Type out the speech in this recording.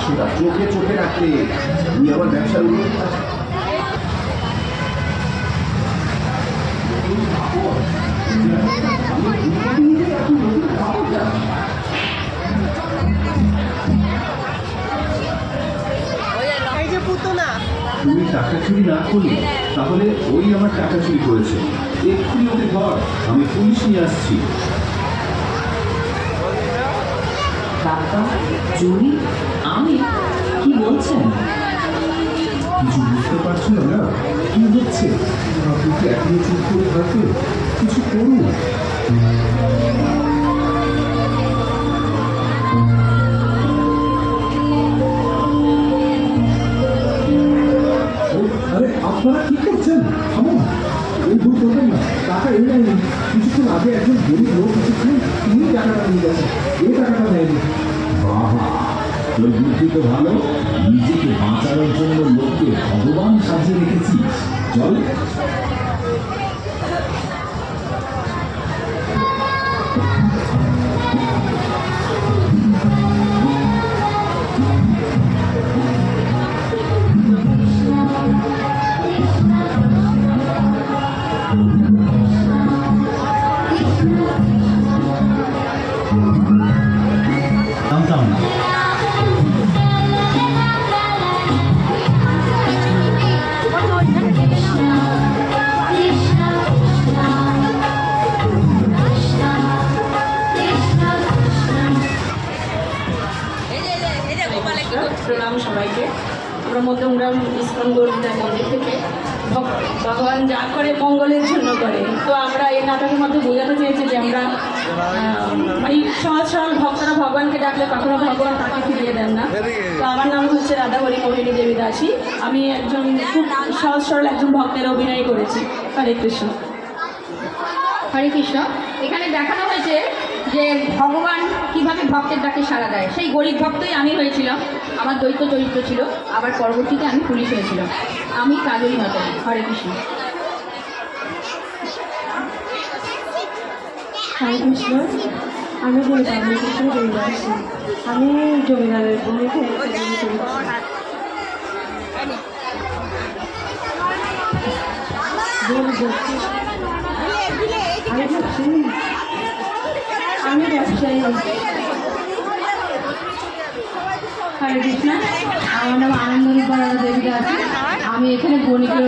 সেটা চোখে চোখে রাখতে তুমি আমার ব্যবসার উন্নতি তুমি টাকা চুরি না করলে তাহলে ওই আমার টাকা চুরি করেছে। এক্ষুনি ওকে ধর, আমি পুলিশ নিয়ে আসছি। টাকা চুরি? আমি? কি বলছেন? কিছু বুঝতে পারছিল না কি হচ্ছে? আপনি কি এখনো চুপ করে থাকবে? কিছু করুন। আরে আপনারা কি করছেন? থামুন, এই ভুল করবেন না। টাকা এই নেয়নি, কিছুক্ষণ আগে একজন গরিব লোক এসেছিলেন, তিনি টাকাটা নিয়ে গেছেন, এই টাকাটা নেয়নি। বাবা, তোর বুদ্ধি তো ভালো। নিজেকে বাঁচানোর জন্য লোককে ভগবান সাজিয়ে রেখেছিস। চল। জানতাম না। প্রণাম সবাইকে। আমরা মধ্যমগ্রাম ইস্কন গৌরীদার মন্দির থেকে ভগবান যা করে মঙ্গলের জন্য করে। তো আমরা এই নাটকের মধ্যে বোঝাতে চেয়েছি যে আমরা এই সহজ সরল ভক্তরা ভগবানকে ডাকলে কখনো ভগবান তাকে ফিরিয়ে দেন না। তো আমার নাম হচ্ছে রাধাবরী মোহিনী দেবী দাসী। আমি একজন খুব সহজ সরল একজন ভক্তের অভিনয় করেছি। হরে কৃষ্ণ। হরে কৃষ্ণ। এখানে দেখানো হয়েছে যে ভগবান কিভাবে ভক্তের ডাকে সাড়া দেয়। সেই গরিব ভক্তই আমি হয়েছিলাম, আমার দ্বৈত চরিত্র ছিল, আবার পরবর্তীতে আমি পুলিশ হয়েছিলাম। আমি কাজলী মাতা। হরে কৃষ্ণ। হরে কৃষ্ণ। আমি বলতাম কৃষ্ণ দেবী দাসী। আমি জমিদারের ভূমিতে আমি ব্যবসায়ী। হরে কৃষ্ণ। আমার নাম আনন্দরূপ দেবী দাসী। আমি এখানে বণিকের